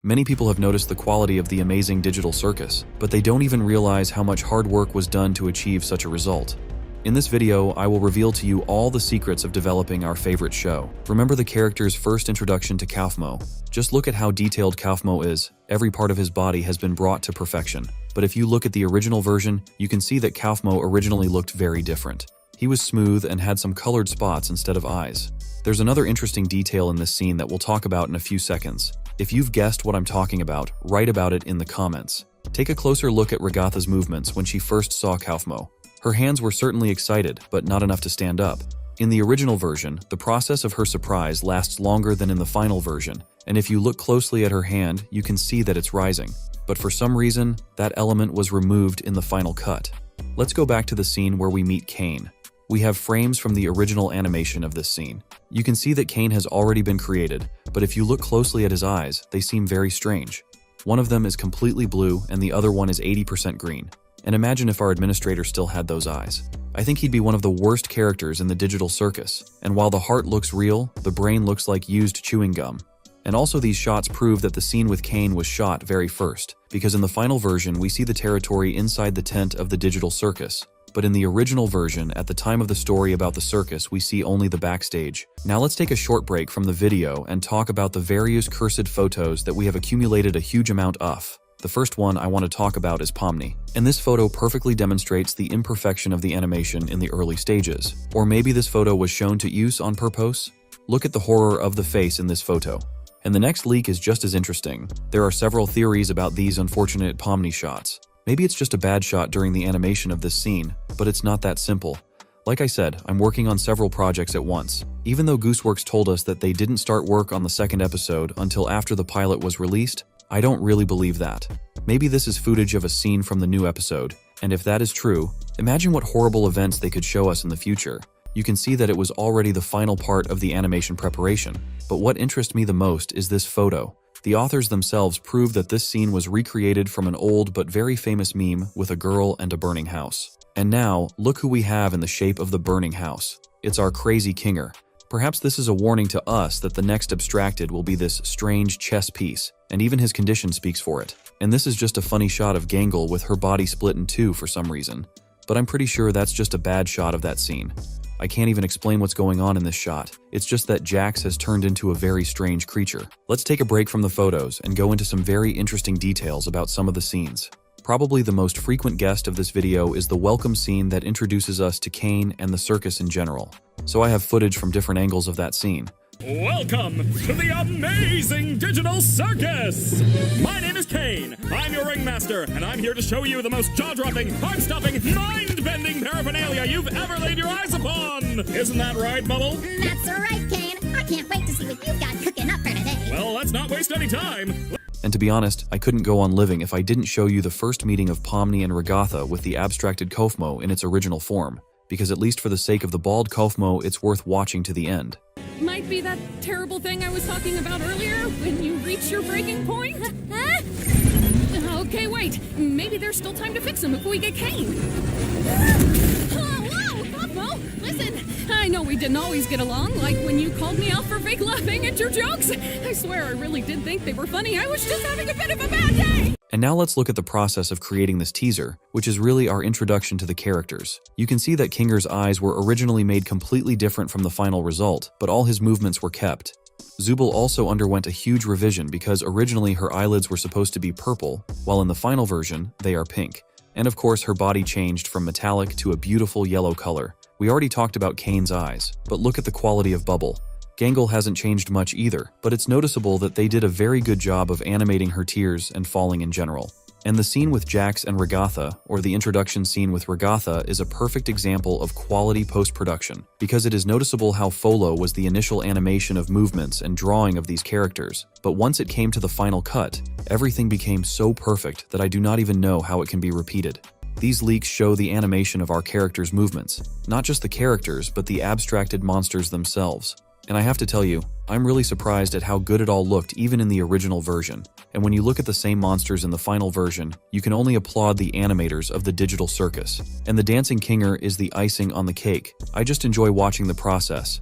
Many people have noticed the quality of the amazing digital circus, but they don't even realize how much hard work was done to achieve such a result. In this video, I will reveal to you all the secrets of developing our favorite show. Remember the character's first introduction to Kaufmo. Just look at how detailed Kaufmo is. Every part of his body has been brought to perfection. But if you look at the original version, you can see that Kaufmo originally looked very different. He was smooth and had some colored spots instead of eyes. There's another interesting detail in this scene that we'll talk about in a few seconds. If you've guessed what I'm talking about, write about it in the comments. Take a closer look at Regatha's movements when she first saw Kaufmo. Her hands were certainly excited, but not enough to stand up. In the original version, the process of her surprise lasts longer than in the final version, and if you look closely at her hand, you can see that it's rising. But for some reason, that element was removed in the final cut. Let's go back to the scene where we meet Kane. We have frames from the original animation of this scene. You can see that Kane has already been created, but if you look closely at his eyes, they seem very strange. One of them is completely blue and the other one is 80% green. And imagine if our administrator still had those eyes. I think he'd be one of the worst characters in the digital circus. And while the heart looks real, the brain looks like used chewing gum. And also these shots prove that the scene with Kane was shot very first, because in the final version we see the territory inside the tent of the digital circus. But in the original version, at the time of the story about the circus, we see only the backstage. Now let's take a short break from the video and talk about the various cursed photos that we have accumulated a huge amount of. The first one I want to talk about is Pomni. And this photo perfectly demonstrates the imperfection of the animation in the early stages. Or maybe this photo was shown to use on purpose? Look at the horror of the face in this photo. And the next leak is just as interesting. There are several theories about these unfortunate Pomni shots. Maybe it's just a bad shot during the animation of this scene, but it's not that simple. Like I said, I'm working on several projects at once. Even though Gooseworx told us that they didn't start work on the second episode until after the pilot was released, I don't really believe that. Maybe this is footage of a scene from the new episode, and if that is true, imagine what horrible events they could show us in the future. You can see that it was already the final part of the animation preparation. But what interests me the most is this photo. The authors themselves prove that this scene was recreated from an old but very famous meme with a girl and a burning house. And now, look who we have in the shape of the burning house. It's our crazy Kinger. Perhaps this is a warning to us that the next abstracted will be this strange chess piece, and even his condition speaks for it. And this is just a funny shot of Gangle with her body split in two for some reason. But I'm pretty sure that's just a bad shot of that scene. I can't even explain what's going on in this shot. It's just that Jax has turned into a very strange creature. Let's take a break from the photos and go into some very interesting details about some of the scenes. Probably the most frequent guest of this video is the welcome scene that introduces us to Kane and the circus in general. So I have footage from different angles of that scene. Welcome to the amazing digital circus! My name is Kane, I'm your ringmaster, and I'm here to show you the most jaw-dropping, heart-stopping, mind-bending paraphernalia you've ever laid your eyes upon! Isn't that right, Bubble? That's right, Kane. I can't wait to see what you've got cooking up for today. Well, let's not waste any time. And to be honest, I couldn't go on living if I didn't show you the first meeting of Pomni and Regatha with the abstracted Kaufmo in its original form, because at least for the sake of the bald Kaufmo, it's worth watching to the end. Might be that terrible thing I was talking about earlier, when you reach your breaking point? Huh? Okay, wait. Maybe there's still time to fix him if we get Kane. Whoa, Kaufmo, listen. I know we didn't always get along, like when you called me out for fake laughing at your jokes. I swear I really did think they were funny. I was just having a bit of a bad day. And now let's look at the process of creating this teaser, which is really our introduction to the characters. You can see that Kinger's eyes were originally made completely different from the final result, but all his movements were kept. Zubul also underwent a huge revision because originally her eyelids were supposed to be purple, while in the final version, they are pink. And of course, her body changed from metallic to a beautiful yellow color. We already talked about Kane's eyes, but look at the quality of Bubble. Gangle hasn't changed much either, but it's noticeable that they did a very good job of animating her tears and falling in general. And the scene with Jax and Regatha, or the introduction scene with Regatha, is a perfect example of quality post-production, because it is noticeable how Folo was the initial animation of movements and drawing of these characters, but once it came to the final cut, everything became so perfect that I do not even know how it can be repeated. These leaks show the animation of our characters' movements, not just the characters, but the abstracted monsters themselves. And I have to tell you, I'm really surprised at how good it all looked even in the original version. And when you look at the same monsters in the final version, you can only applaud the animators of the digital circus. And the dancing Kinger is the icing on the cake. I just enjoy watching the process.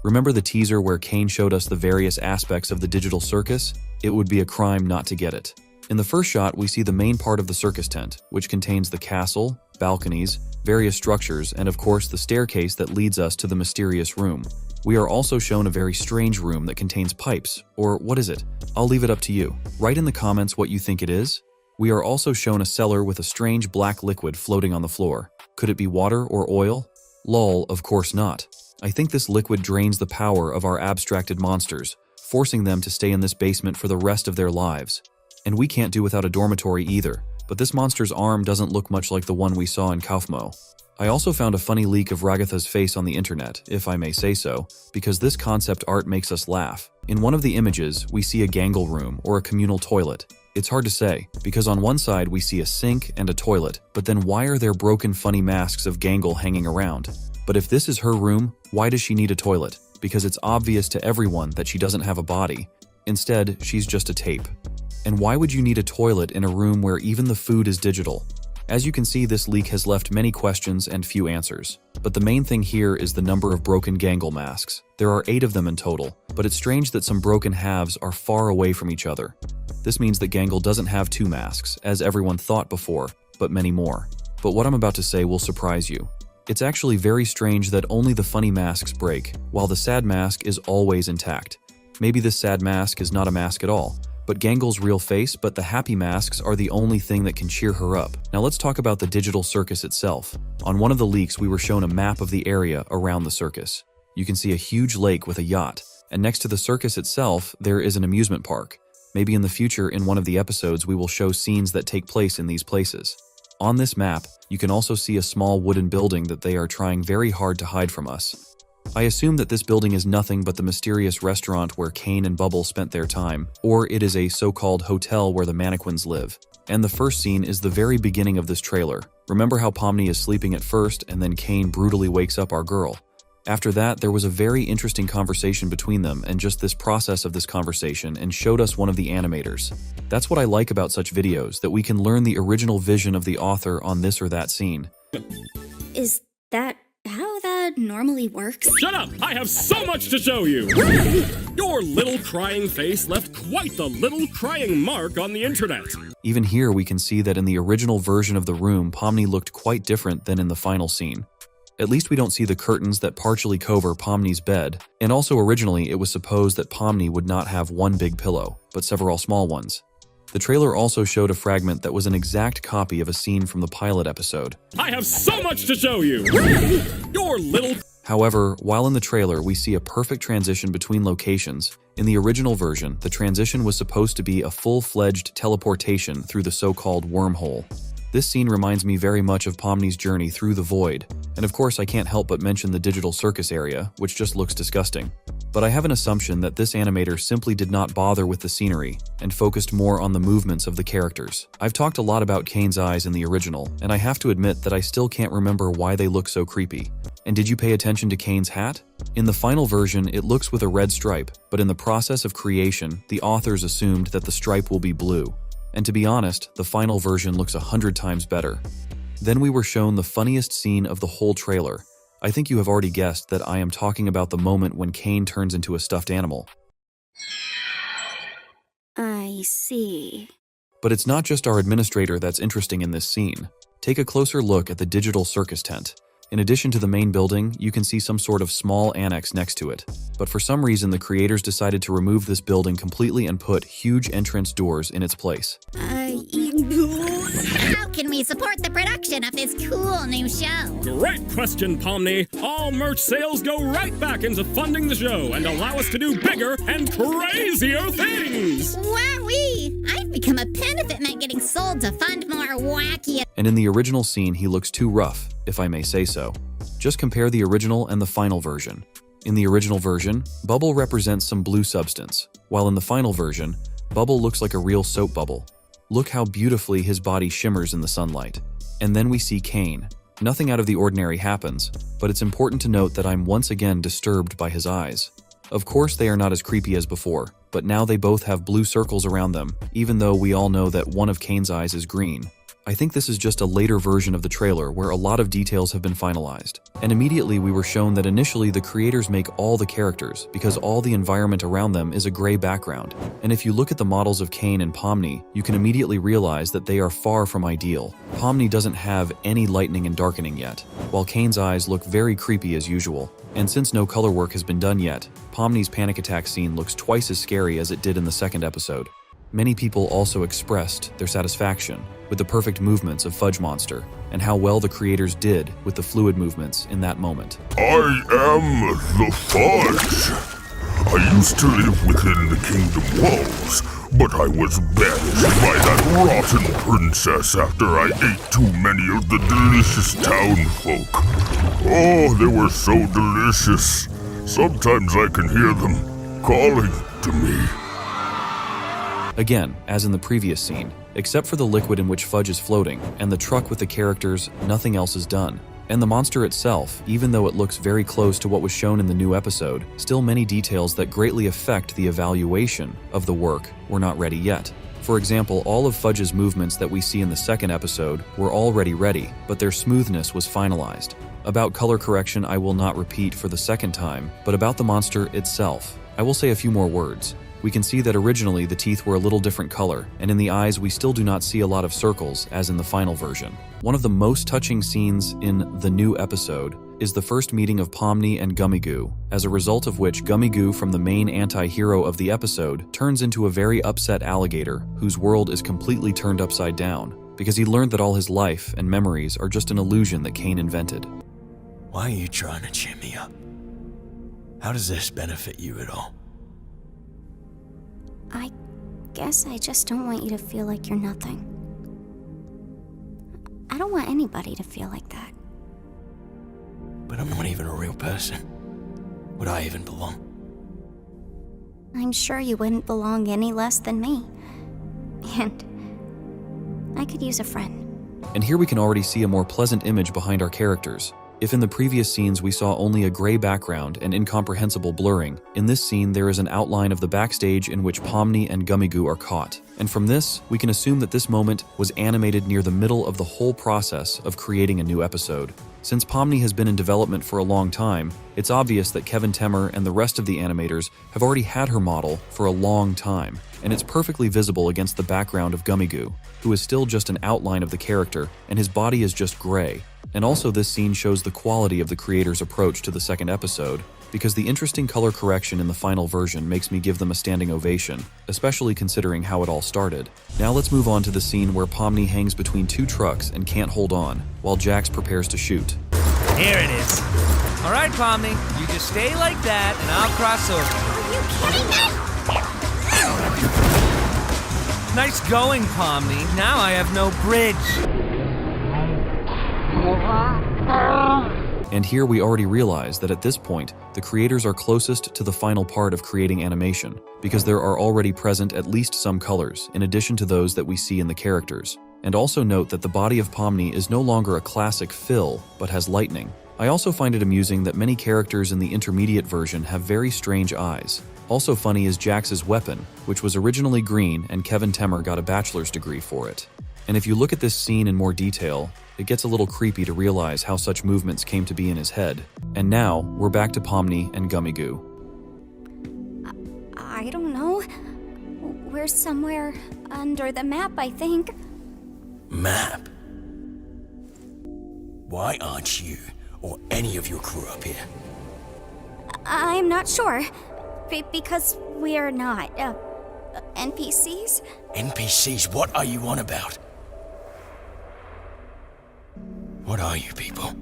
Remember the teaser where Kane showed us the various aspects of the digital circus? It would be a crime not to get it. In the first shot, we see the main part of the circus tent, which contains the castle, balconies, various structures, and of course the staircase that leads us to the mysterious room. We are also shown a very strange room that contains pipes, or what is it? I'll leave it up to you. Write in the comments what you think it is. We are also shown a cellar with a strange black liquid floating on the floor. Could it be water or oil? Lol, of course not. I think this liquid drains the power of our abstracted monsters, forcing them to stay in this basement for the rest of their lives. And we can't do without a dormitory either, but this monster's arm doesn't look much like the one we saw in Kaufmo. I also found a funny leak of Ragatha's face on the internet, if I may say so, because this concept art makes us laugh. In one of the images, we see a gangle room or a communal toilet. It's hard to say, because on one side we see a sink and a toilet, but then why are there broken funny masks of Gangle hanging around? But if this is her room, why does she need a toilet? Because it's obvious to everyone that she doesn't have a body. Instead, she's just a tape. And why would you need a toilet in a room where even the food is digital? As you can see, this leak has left many questions and few answers. But the main thing here is the number of broken Gangle masks. There are 8 of them in total, but it's strange that some broken halves are far away from each other. This means that Gangle doesn't have 2 masks, as everyone thought before, but many more. But what I'm about to say will surprise you. It's actually very strange that only the funny masks break, while the sad mask is always intact. Maybe this sad mask is not a mask at all, but Gangle's real face, but the happy masks are the only thing that can cheer her up. Now let's talk about the digital circus itself. On one of the leaks, we were shown a map of the area around the circus. You can see a huge lake with a yacht, and next to the circus itself, there is an amusement park. Maybe in the future, in one of the episodes, we will show scenes that take place in these places. On this map, you can also see a small wooden building that they are trying very hard to hide from us. I assume that this building is nothing but the mysterious restaurant where Kane and Bubble spent their time, or it is a so-called hotel where the mannequins live. And the first scene is the very beginning of this trailer. Remember how Pomni is sleeping at first and then Kane brutally wakes up our girl? After that, there was a very interesting conversation between them, and just this process of this conversation and showed us one of the animators. That's what I like about such videos, that we can learn the original vision of the author on this or that scene. Is that how that normally works? Shut up! I have so much to show you! Your little crying face left quite the little crying mark on the internet. Even here, we can see that in the original version of the room, Pomni looked quite different than in the final scene. At least we don't see the curtains that partially cover Pomni's bed, and also originally it was supposed that Pomni would not have one big pillow, but several small ones. The trailer also showed a fragment that was an exact copy of a scene from the pilot episode. I have so much to show you! Your little... However, while in the trailer we see a perfect transition between locations, in the original version, the transition was supposed to be a full-fledged teleportation through the so-called wormhole. This scene reminds me very much of Pomni's journey through the void, and of course I can't help but mention the digital circus area, which just looks disgusting. But I have an assumption that this animator simply did not bother with the scenery, and focused more on the movements of the characters. I've talked a lot about Kane's eyes in the original, and I have to admit that I still can't remember why they look so creepy. And did you pay attention to Kane's hat? In the final version, it looks with a red stripe, but in the process of creation, the authors assumed that the stripe will be blue. And to be honest, the final version looks 100 times better. Then we were shown the funniest scene of the whole trailer. I think you have already guessed that I am talking about the moment when Kane turns into a stuffed animal. I see. But it's not just our administrator that's interesting in this scene. Take a closer look at the digital circus tent. In addition to the main building, you can see some sort of small annex next to it. But for some reason, the creators decided to remove this building completely and put huge entrance doors in its place. How can we support the production of this cool new show? Great question, Pomni. All merch sales go right back into funding the show and allow us to do bigger and crazier things. Wowee! I've become a benefit man getting sold to fund more wacky... And in the original scene, he looks too rough, if I may say so. Just compare the original and the final version. In the original version, Bubble represents some blue substance, while in the final version, Bubble looks like a real soap bubble. Look how beautifully his body shimmers in the sunlight. And then we see Kane. Nothing out of the ordinary happens, but it's important to note that I'm once again disturbed by his eyes. Of course they are not as creepy as before, but now they both have blue circles around them, even though we all know that one of Kane's eyes is green. I think this is just a later version of the trailer where a lot of details have been finalized. And immediately we were shown that initially the creators make all the characters because all the environment around them is a gray background. And if you look at the models of Cain and Pomni, you can immediately realize that they are far from ideal. Pomni doesn't have any lightening and darkening yet, while Cain's eyes look very creepy as usual. And since no color work has been done yet, Pomni's panic attack scene looks twice as scary as it did in the second episode. Many people also expressed their satisfaction with the perfect movements of Fudge Monster and how well the creators did with the fluid movements in that moment. I am the Fudge. I used to live within the kingdom walls, but I was banished by that rotten princess after I ate too many of the delicious townfolk. Oh, they were so delicious. Sometimes I can hear them calling to me. Again, as in the previous scene, except for the liquid in which Fudge is floating and the truck with the characters, nothing else is done. And the monster itself, even though it looks very close to what was shown in the new episode, still many details that greatly affect the evaluation of the work were not ready yet. For example, all of Fudge's movements that we see in the second episode were already ready, but their smoothness was finalized. About color correction, I will not repeat for the second time, but about the monster itself, I will say a few more words. We can see that originally the teeth were a little different color, and in the eyes we still do not see a lot of circles as in the final version. One of the most touching scenes in the new episode is the first meeting of Pomni and Gummigoo, as a result of which Gummigoo from the main anti-hero of the episode turns into a very upset alligator whose world is completely turned upside down, because he learned that all his life and memories are just an illusion that Cain invented. Why are you trying to cheer me up? How does this benefit you at all? I guess I just don't want you to feel like you're nothing. I don't want anybody to feel like that. But I'm not even a real person. Would I even belong? I'm sure you wouldn't belong any less than me. And I could use a friend. And here we can already see a more pleasant image behind our characters. If in the previous scenes we saw only a gray background and incomprehensible blurring, in this scene there is an outline of the backstage in which Pomni and Gummigoo are caught. And from this, we can assume that this moment was animated near the middle of the whole process of creating a new episode. Since Pomni has been in development for a long time, it's obvious that Kevin Temmer and the rest of the animators have already had her model for a long time, and it's perfectly visible against the background of Gummigoo, who is still just an outline of the character, and his body is just gray. And also this scene shows the quality of the creator's approach to the second episode, because the interesting color correction in the final version makes me give them a standing ovation, especially considering how it all started. Now let's move on to the scene where Pomni hangs between two trucks and can't hold on, while Jax prepares to shoot. Here it is. All right, Pomni, you just stay like that and I'll cross over. Are you kidding me? Nice going, Pomni. Now I have no bridge. And here we already realize that at this point, the creators are closest to the final part of creating animation, because there are already present at least some colors, in addition to those that we see in the characters. And also note that the body of Pomni is no longer a classic fill, but has lightning. I also find it amusing that many characters in the intermediate version have very strange eyes. Also funny is Jax's weapon, which was originally green and Kevin Temmer got a bachelor's degree for it. And if you look at this scene in more detail, it gets a little creepy to realize how such movements came to be in his head. And now, we're back to Pomni and Gummigoo. I don't know. We're somewhere under the map, I think. Map? Why aren't you or any of your crew up here? I'm not sure. Because we're not, NPCs? NPCs? What are you on about? What are you people?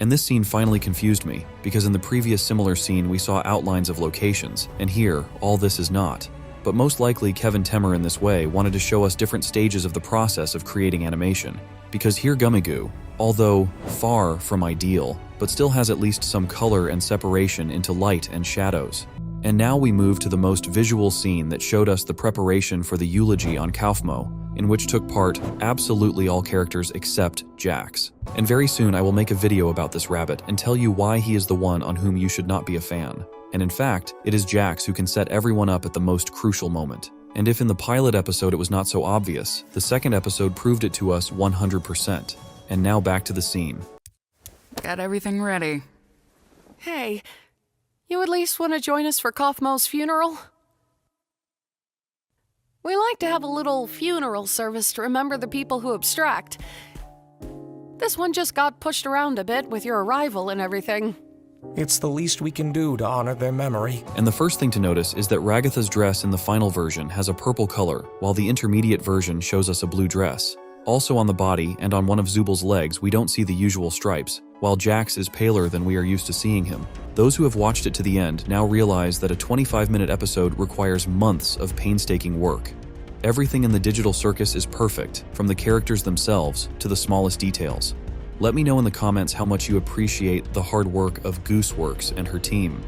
And this scene finally confused me, because in the previous similar scene we saw outlines of locations, and here, all this is not. But most likely Kevin Temmer in this way wanted to show us different stages of the process of creating animation. Because here Gummigoo, although far from ideal, but still has at least some color and separation into light and shadows. And now we move to the most visual scene that showed us the preparation for the eulogy on Kaufmo, in which took part absolutely all characters except Jax. And very soon I will make a video about this rabbit and tell you why he is the one on whom you should not be a fan. And in fact, it is Jax who can set everyone up at the most crucial moment. And if in the pilot episode it was not so obvious, the second episode proved it to us 100%. And now back to the scene. Got everything ready. Hey, you at least want to join us for Kaufmo's funeral? We like to have a little funeral service to remember the people who abstract. This one just got pushed around a bit with your arrival and everything. It's the least we can do to honor their memory. And the first thing to notice is that Ragatha's dress in the final version has a purple color, while the intermediate version shows us a blue dress. Also on the body and on one of Zubal's legs, we don't see the usual stripes, while Jax is paler than we are used to seeing him. Those who have watched it to the end now realize that a 25-minute episode requires months of painstaking work. Everything in the digital circus is perfect, from the characters themselves to the smallest details. Let me know in the comments how much you appreciate the hard work of Gooseworx and her team.